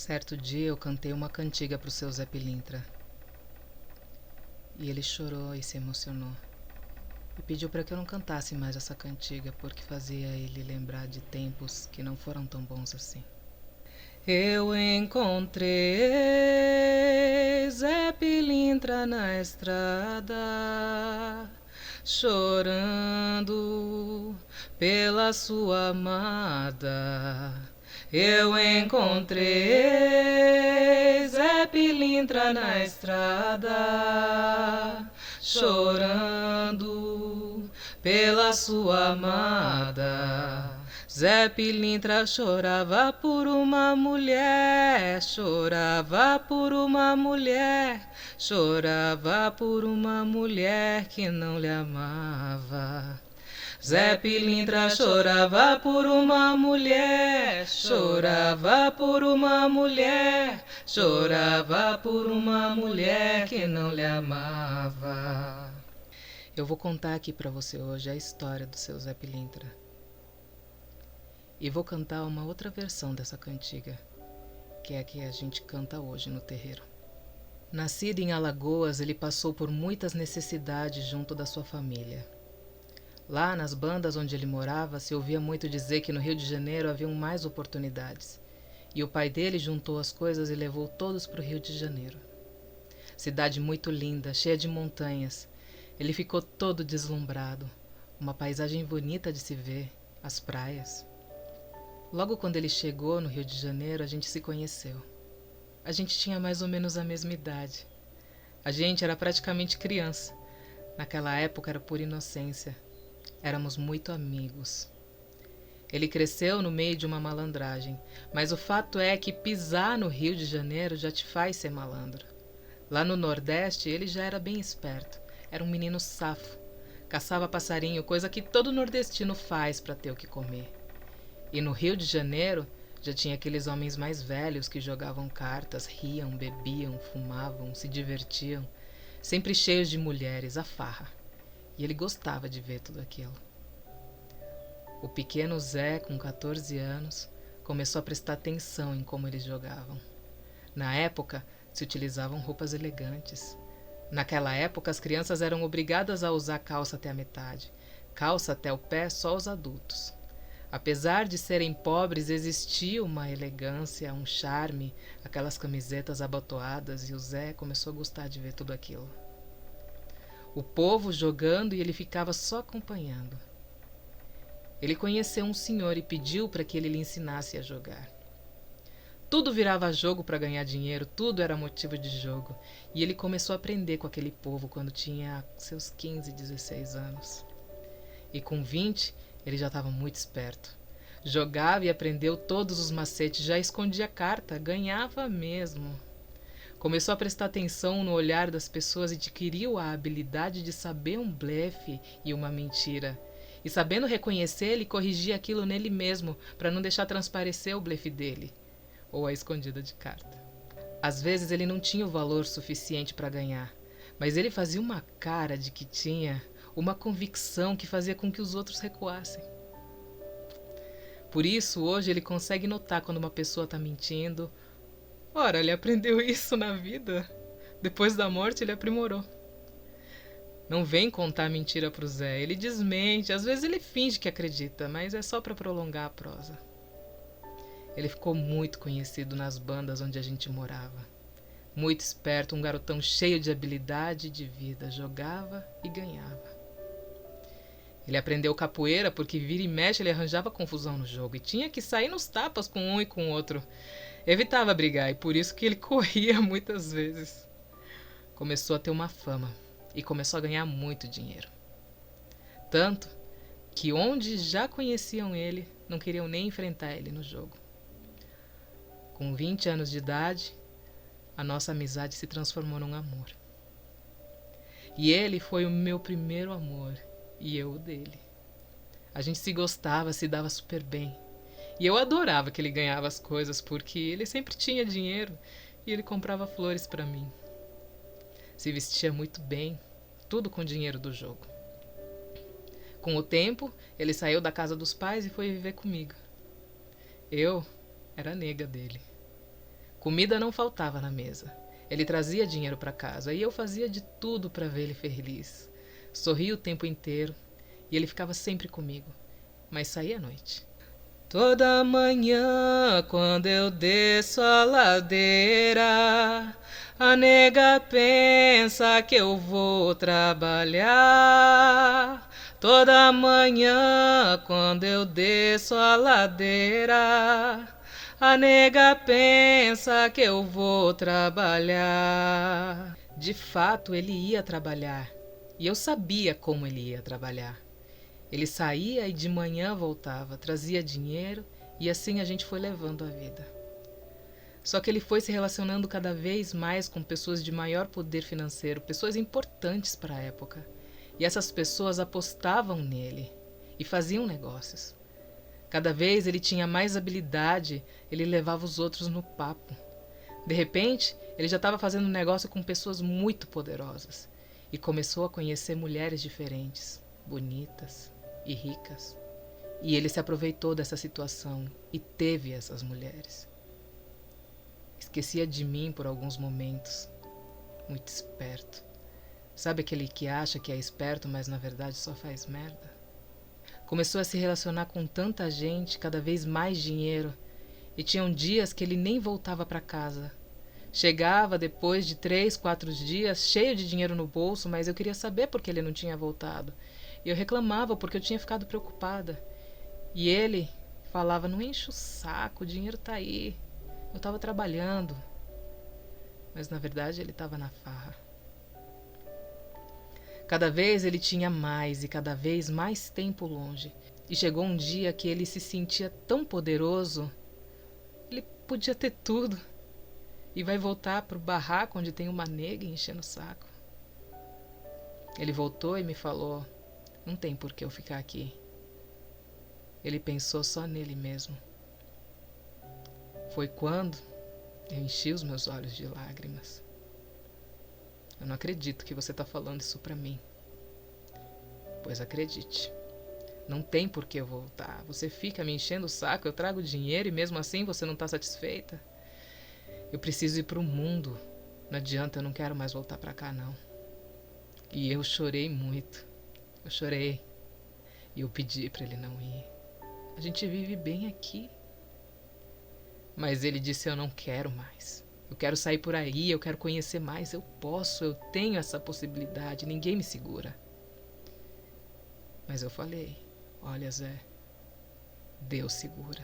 Certo dia eu cantei uma cantiga pro seu Zé Pilintra. E ele chorou e se emocionou. E pediu para que eu não cantasse mais essa cantiga, porque fazia ele lembrar de tempos que não foram tão bons assim. Eu encontrei Zé Pilintra na estrada, chorando pela sua amada. Eu encontrei Zé Pilintra na estrada, chorando pela sua amada. Zé Pilintra chorava por uma mulher, chorava por uma mulher, chorava por uma mulher que não lhe amava. Zé Pilintra chorava por uma mulher, chorava por uma mulher, chorava por uma mulher que não lhe amava. Eu vou contar aqui pra você hoje a história do seu Zé Pilintra. E vou cantar uma outra versão dessa cantiga, que é a que a gente canta hoje no terreiro. Nascido em Alagoas, ele passou por muitas necessidades junto da sua família. Lá, nas bandas onde ele morava, se ouvia muito dizer que no Rio de Janeiro haviam mais oportunidades. E o pai dele juntou as coisas e levou todos para o Rio de Janeiro. Cidade muito linda, cheia de montanhas. Ele ficou todo deslumbrado. Uma paisagem bonita de se ver, as praias. Logo quando ele chegou no Rio de Janeiro, a gente se conheceu. A gente tinha mais ou menos a mesma idade. A gente era praticamente criança. Naquela época era por inocência. Éramos muito amigos. Ele cresceu no meio de uma malandragem, mas o fato é que pisar no Rio de Janeiro já te faz ser malandro. Lá no Nordeste ele já era bem esperto. Era um menino safo. Caçava passarinho, coisa que todo nordestino faz para ter o que comer. E no Rio de Janeiro já tinha aqueles homens mais velhos que jogavam cartas, riam, bebiam, fumavam, se divertiam, sempre cheios de mulheres, a farra. E ele gostava de ver tudo aquilo. O pequeno Zé, com 14 anos, começou a prestar atenção em como eles jogavam. Na época, se utilizavam roupas elegantes. Naquela época, as crianças eram obrigadas a usar calça até a metade. Calça até o pé só os adultos. Apesar de serem pobres, existia uma elegância, um charme, aquelas camisetas abotoadas, e o Zé começou a gostar de ver tudo aquilo. O povo jogando e ele ficava só acompanhando. Ele conheceu um senhor e pediu para que ele lhe ensinasse a jogar. Tudo virava jogo para ganhar dinheiro, tudo era motivo de jogo. E ele começou a aprender com aquele povo quando tinha seus 15, 16 anos. E com 20, ele já estava muito esperto. Jogava e aprendeu todos os macetes, já escondia carta, ganhava mesmo. Começou a prestar atenção no olhar das pessoas e adquiriu a habilidade de saber um blefe e uma mentira. E sabendo reconhecer, ele corrigia aquilo nele mesmo para não deixar transparecer o blefe dele, ou a escondida de carta. Às vezes ele não tinha o valor suficiente para ganhar, mas ele fazia uma cara de que tinha, uma convicção que fazia com que os outros recuassem. Por isso, hoje ele consegue notar quando uma pessoa está mentindo. Ora, ele aprendeu isso na vida. Depois da morte, ele aprimorou. Não vem contar mentira pro Zé. Ele desmente. Às vezes ele finge que acredita, mas é só para prolongar a prosa. Ele ficou muito conhecido nas bandas onde a gente morava. Muito esperto, um garotão cheio de habilidade e de vida. Jogava e ganhava. Ele aprendeu capoeira porque vira e mexe ele arranjava confusão no jogo e tinha que sair nos tapas com um e com o outro. Evitava brigar e por isso que ele corria muitas vezes. Começou a ter uma fama e começou a ganhar muito dinheiro. Tanto que onde já conheciam ele, não queriam nem enfrentar ele no jogo. Com 20 anos de idade, a nossa amizade se transformou num amor. E ele foi o meu primeiro amor e eu o dele. A gente se gostava, se dava super bem. E eu adorava que ele ganhava as coisas porque ele sempre tinha dinheiro e ele comprava flores para mim. Se vestia muito bem, tudo com o dinheiro do jogo. Com o tempo, ele saiu da casa dos pais e foi viver comigo. Eu era a nega dele. Comida não faltava na mesa. Ele trazia dinheiro para casa e eu fazia de tudo para ver ele feliz. Sorria o tempo inteiro e ele ficava sempre comigo, mas saía à noite. Toda manhã, quando eu desço a ladeira, a nega pensa que eu vou trabalhar. Toda manhã, quando eu desço a ladeira, a nega pensa que eu vou trabalhar. De fato, ele ia trabalhar, e eu sabia como ele ia trabalhar. Ele saía e de manhã voltava, trazia dinheiro e assim a gente foi levando a vida. Só que ele foi se relacionando cada vez mais com pessoas de maior poder financeiro, pessoas importantes para a época. E essas pessoas apostavam nele e faziam negócios. Cada vez ele tinha mais habilidade, ele levava os outros no papo. De repente, ele já estava fazendo negócio com pessoas muito poderosas e começou a conhecer mulheres diferentes, bonitas e ricas. E ele se aproveitou dessa situação e teve essas mulheres. Esquecia de mim por alguns momentos. Muito esperto. Sabe aquele que acha que é esperto, mas na verdade só faz merda? Começou a se relacionar com tanta gente, cada vez mais dinheiro, e tinham dias que ele nem voltava para casa. Chegava depois de 3, 4 dias, cheio de dinheiro no bolso, mas eu queria saber por que ele não tinha voltado. E eu reclamava porque eu tinha ficado preocupada. E ele falava, não enche o saco, o dinheiro tá aí. Eu estava trabalhando. Mas na verdade ele estava na farra. Cada vez ele tinha mais e cada vez mais tempo longe. E chegou um dia que ele se sentia tão poderoso. Ele podia ter tudo. E vai voltar pro barraco onde tem uma nega enchendo o saco. Ele voltou e me falou, não tem por que eu ficar aqui. Ele pensou só nele mesmo. Foi quando eu enchi os meus olhos de lágrimas. Eu não acredito que você está falando isso pra mim. Pois acredite. Não tem por que eu voltar. Você fica me enchendo o saco, eu trago dinheiro e mesmo assim você não está satisfeita. Eu preciso ir pro mundo. Não adianta, eu não quero mais voltar pra cá, não. E eu chorei muito. Eu chorei. E eu pedi pra ele não ir. A gente vive bem aqui. Mas ele disse, eu não quero mais. Eu quero sair por aí, eu quero conhecer mais. Eu posso, eu tenho essa possibilidade. Ninguém me segura. Mas eu falei, olha Zé, Deus segura.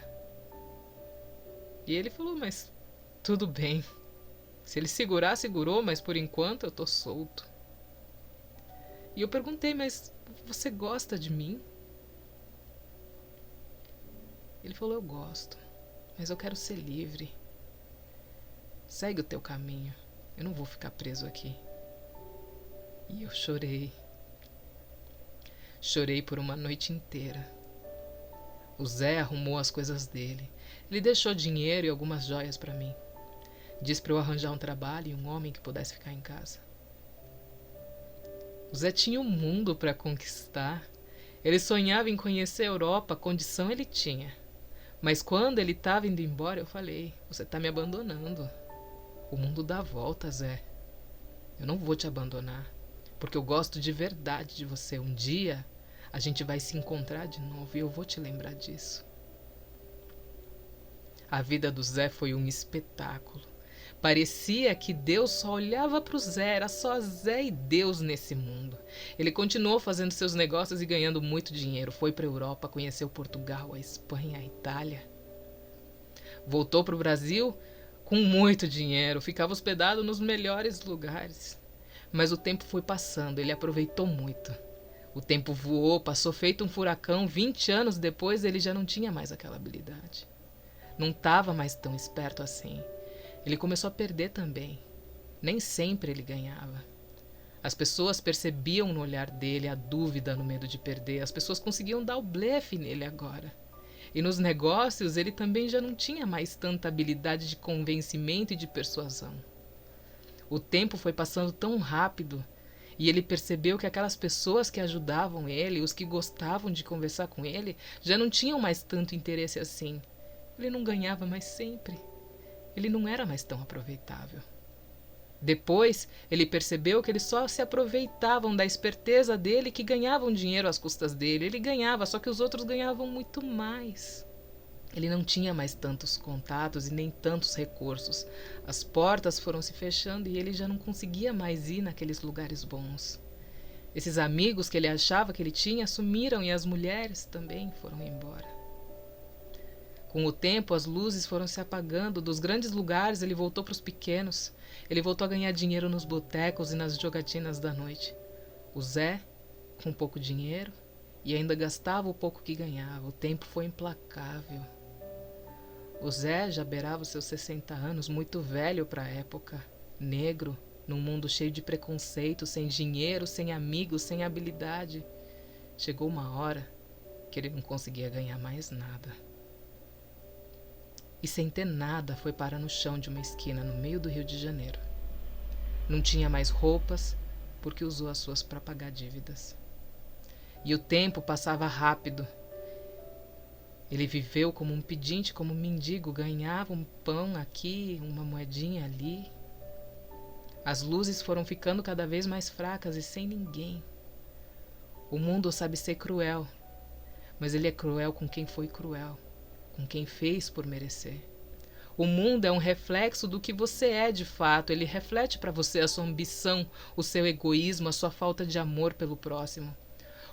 E ele falou, mas tudo bem. Se ele segurar, segurou, mas por enquanto eu tô solto. E eu perguntei, mas você gosta de mim? Ele falou, eu gosto, mas eu quero ser livre. Segue o teu caminho, eu não vou ficar preso aqui. E eu chorei. Chorei por uma noite inteira. O Zé arrumou as coisas dele. Ele deixou dinheiro e algumas joias para mim. Disse para eu arranjar um trabalho e um homem que pudesse ficar em casa. O Zé tinha um mundo para conquistar. Ele sonhava em conhecer a Europa, a condição ele tinha. Mas quando ele estava indo embora, eu falei, você está me abandonando. O mundo dá volta, Zé. Eu não vou te abandonar, porque eu gosto de verdade de você. Um dia a gente vai se encontrar de novo e eu vou te lembrar disso. A vida do Zé foi um espetáculo. Parecia que Deus só olhava para o Zé, era só Zé e Deus nesse mundo. Ele continuou fazendo seus negócios e ganhando muito dinheiro. Foi para a Europa, conheceu Portugal, a Espanha, a Itália. Voltou para o Brasil com muito dinheiro, ficava hospedado nos melhores lugares. Mas o tempo foi passando, ele aproveitou muito. O tempo voou, passou feito um furacão. 20 anos depois ele já não tinha mais aquela habilidade. Não estava mais tão esperto assim. Ele começou a perder também. Nem sempre ele ganhava. As pessoas percebiam no olhar dele a dúvida no medo de perder. As pessoas conseguiam dar o blefe nele agora. E nos negócios ele também já não tinha mais tanta habilidade de convencimento e de persuasão. O tempo foi passando tão rápido e ele percebeu que aquelas pessoas que ajudavam ele, os que gostavam de conversar com ele, já não tinham mais tanto interesse assim. Ele não ganhava mais sempre. ele não era mais tão aproveitável. Depois, ele percebeu que eles só se aproveitavam da esperteza dele, que ganhavam dinheiro às custas dele. Ele ganhava, só que os outros ganhavam muito mais. Ele não tinha mais tantos contatos e nem tantos recursos. As portas foram se fechando e ele já não conseguia mais ir naqueles lugares bons. Esses amigos que ele achava que ele tinha sumiram e as mulheres também foram embora. Com o tempo, as luzes foram se apagando. Dos grandes lugares, ele voltou para os pequenos. Ele voltou a ganhar dinheiro nos botecos e nas jogatinas da noite. O Zé, com pouco dinheiro, e ainda gastava o pouco que ganhava. O tempo foi implacável. O Zé já beirava os seus 60 anos, muito velho para a época. Negro, num mundo cheio de preconceito, sem dinheiro, sem amigos, sem habilidade. Chegou uma hora que ele não conseguia ganhar mais nada. E sem ter nada foi parar no chão de uma esquina no meio do Rio de Janeiro. Não tinha mais roupas porque usou as suas para pagar dívidas. E o tempo passava rápido. Ele viveu como um pedinte, como um mendigo, ganhava um pão aqui, uma moedinha ali. As luzes foram ficando cada vez mais fracas e sem ninguém. O mundo sabe ser cruel, mas ele é cruel com quem foi cruel, com quem fez por merecer. O mundo é um reflexo do que você é de fato. Ele reflete para você a sua ambição, o seu egoísmo, a sua falta de amor pelo próximo.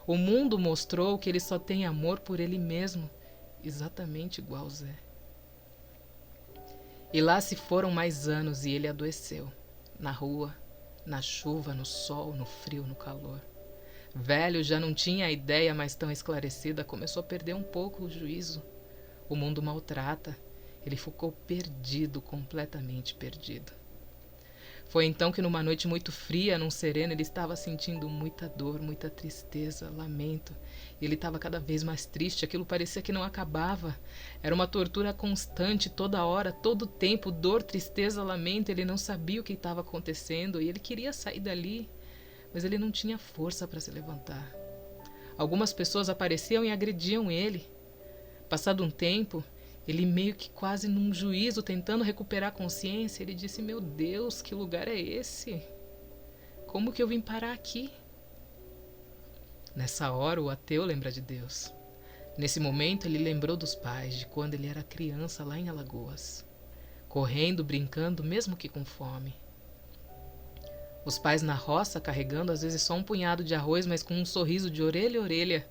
O mundo mostrou que ele só tem amor por ele mesmo, exatamente igual Zé. E lá se foram mais anos e ele adoeceu. Na rua, na chuva, no sol, no frio, no calor. Velho, já não tinha a ideia mais tão esclarecida, começou a perder um pouco o juízo. O mundo maltrata. Ele ficou perdido, completamente perdido. Foi então que numa noite muito fria, num sereno, ele estava sentindo muita dor, muita tristeza, lamento. E ele estava cada vez mais triste, aquilo parecia que não acabava. Era uma tortura constante, toda hora, todo tempo, dor, tristeza, lamento. Ele não sabia o que estava acontecendo e ele queria sair dali, mas ele não tinha força para se levantar. Algumas pessoas apareciam e agrediam ele. Passado um tempo, ele meio que quase num juízo, tentando recuperar a consciência, ele disse: meu Deus, que lugar é esse? Como que eu vim parar aqui? Nessa hora, o ateu lembra de Deus. Nesse momento, ele lembrou dos pais, de quando ele era criança lá em Alagoas. Correndo, brincando, mesmo que com fome. Os pais na roça carregando às vezes só um punhado de arroz, mas com um sorriso de orelha a orelha.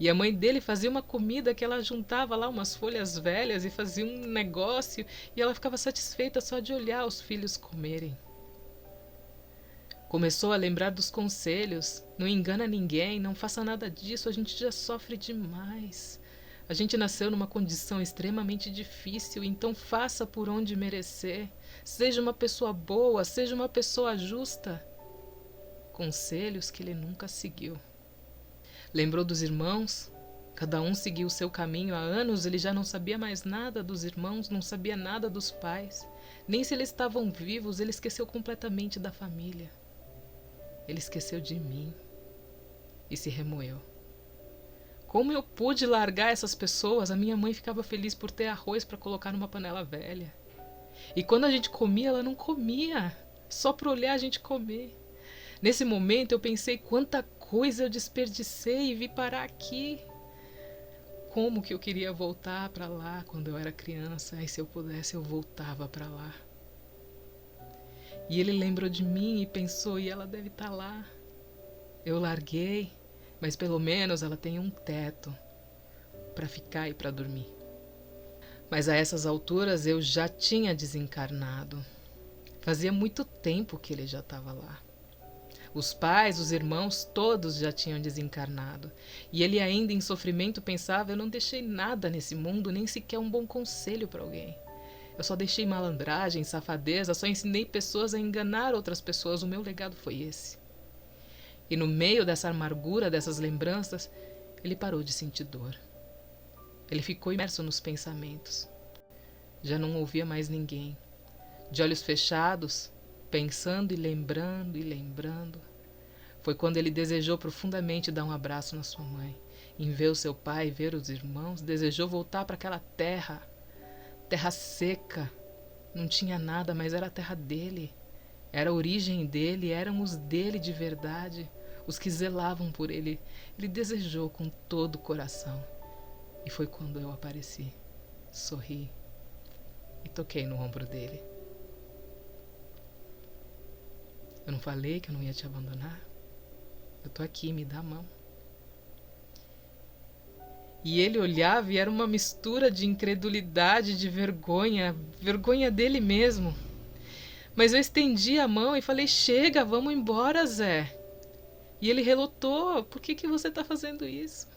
E a mãe dele fazia uma comida que ela juntava lá umas folhas velhas e fazia um negócio, e ela ficava satisfeita só de olhar os filhos comerem. Começou a lembrar dos conselhos: não engana ninguém, não faça nada disso, a gente já sofre demais. A gente nasceu numa condição extremamente difícil, então faça por onde merecer. Seja uma pessoa boa, seja uma pessoa justa. Conselhos que ele nunca seguiu. Lembrou dos irmãos? Cada um seguiu o seu caminho. Há anos ele já não sabia mais nada dos irmãos, não sabia nada dos pais. Nem se eles estavam vivos, ele esqueceu completamente da família. Ele esqueceu de mim e se remoeu. Como eu pude largar essas pessoas? A minha mãe ficava feliz por ter arroz para colocar numa panela velha. E quando a gente comia, ela não comia. Só para olhar a gente comer. Nesse momento eu pensei quanta coisa eu desperdicei e vi parar aqui. Como que eu queria voltar para lá quando eu era criança. E se eu pudesse eu voltava para lá. E ele lembrou de mim e pensou: e ela deve estar lá. Eu larguei, mas pelo menos ela tem um teto para ficar e para dormir. Mas a essas alturas eu já tinha desencarnado. Fazia muito tempo que ele já estava lá. Os pais, os irmãos, todos já tinham desencarnado. E ele ainda em sofrimento pensava: eu não deixei nada nesse mundo, nem sequer um bom conselho para alguém. Eu só deixei malandragem, safadeza, só ensinei pessoas a enganar outras pessoas. O meu legado foi esse. E no meio dessa amargura, dessas lembranças, ele parou de sentir dor. Ele ficou imerso nos pensamentos. Já não ouvia mais ninguém. De olhos fechados, pensando e lembrando e lembrando. Foi quando ele desejou profundamente dar um abraço na sua mãe. Em ver o seu pai, ver os irmãos, desejou voltar para aquela terra seca, Não tinha nada, mas era a terra dele. Era a origem dele, eram os dele de verdade, os que zelavam por ele. Ele desejou com todo o coração. E foi quando eu apareci, sorri e toquei no ombro dele. Eu não falei que eu não ia te abandonar? Eu tô aqui, me dá a mão. E ele olhava e era uma mistura de incredulidade, de vergonha, vergonha dele mesmo. Mas eu estendi a mão e falei, chega, vamos embora, Zé. E ele relutou, por que você tá fazendo isso?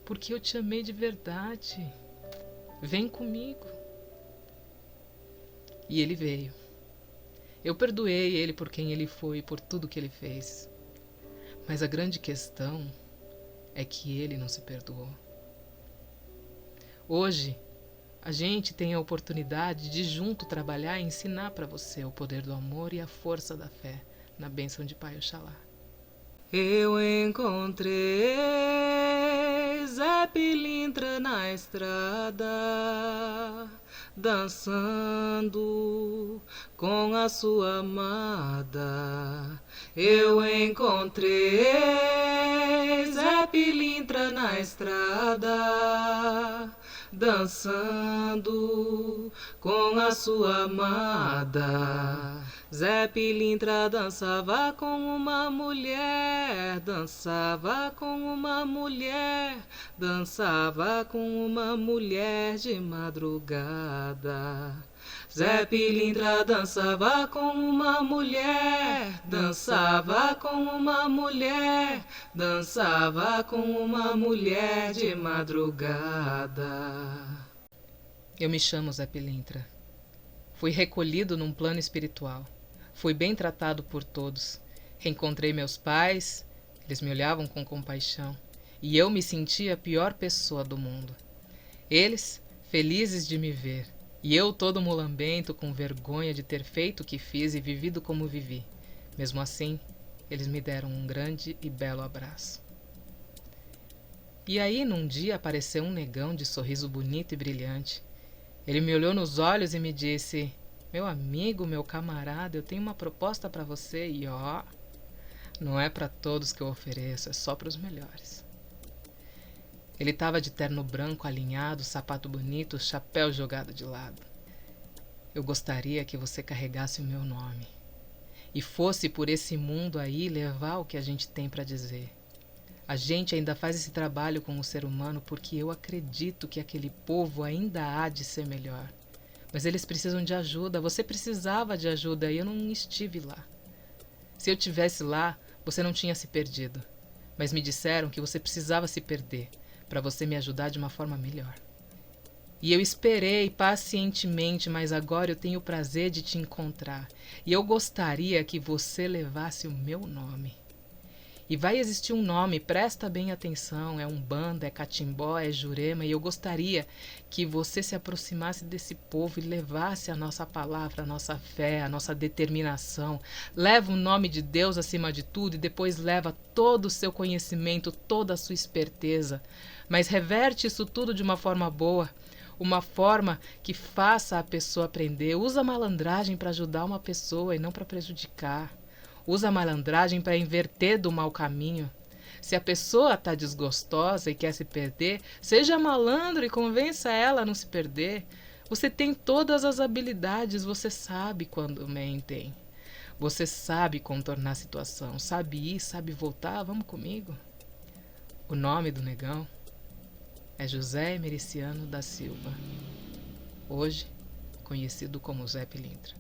Porque eu te amei de verdade. Vem comigo. E ele veio. Eu perdoei ele por quem ele foi e por tudo que ele fez. Mas a grande questão é que ele não se perdoou. Hoje, a gente tem a oportunidade de junto trabalhar e ensinar para você o poder do amor e a força da fé na bênção de Pai Oxalá. Eu encontrei Zé Pilintra na estrada, dançando com a sua amada. Eu encontrei Zé Pilintra na estrada, dançando com a sua amada. Zé Pilintra dançava com uma mulher, dançava com uma mulher, dançava com uma mulher de madrugada. Zé Pilintra dançava com uma mulher, dançava com uma mulher, dançava com uma mulher de madrugada. Eu me chamo Zé Pilintra. Fui recolhido num plano espiritual. Fui bem tratado por todos. Reencontrei meus pais, eles me olhavam com compaixão. E eu me sentia a pior pessoa do mundo. Eles, felizes de me ver. E eu todo mulambento, com vergonha de ter feito o que fiz e vivido como vivi. Mesmo assim, eles me deram um grande e belo abraço. E aí, num dia, apareceu um negão de sorriso bonito e brilhante. Ele me olhou nos olhos e me disse, meu amigo, meu camarada, eu tenho uma proposta para você e ó, não é para todos que eu ofereço, é só para os melhores. Ele estava de terno branco alinhado, sapato bonito, chapéu jogado de lado. Eu gostaria que você carregasse o meu nome e fosse por esse mundo aí levar o que a gente tem para dizer. A gente ainda faz esse trabalho com o ser humano porque eu acredito que aquele povo ainda há de ser melhor. Mas eles precisam de ajuda, você precisava de ajuda e eu não estive lá. Se eu tivesse lá, você não tinha se perdido. Mas me disseram que você precisava se perder para você me ajudar de uma forma melhor. E eu esperei pacientemente, mas agora eu tenho o prazer de te encontrar. E eu gostaria que você levasse o meu nome. E vai existir um nome, presta bem atenção, é Umbanda, é Catimbó, é Jurema, e eu gostaria que você se aproximasse desse povo e levasse a nossa palavra, a nossa fé, a nossa determinação. Leva o nome de Deus acima de tudo e depois leva todo o seu conhecimento, toda a sua esperteza. Mas reverte isso tudo de uma forma boa, uma forma que faça a pessoa aprender. Usa a malandragem para ajudar uma pessoa e não para prejudicar. Usa a malandragem para inverter do mau caminho. Se a pessoa está desgostosa e quer se perder, seja malandro e convença ela a não se perder. Você tem todas as habilidades, você sabe quando mentem. Você sabe contornar a situação, sabe ir, sabe voltar, vamos comigo? O nome do negão é José Emericiano da Silva, hoje conhecido como Zé Pilintra.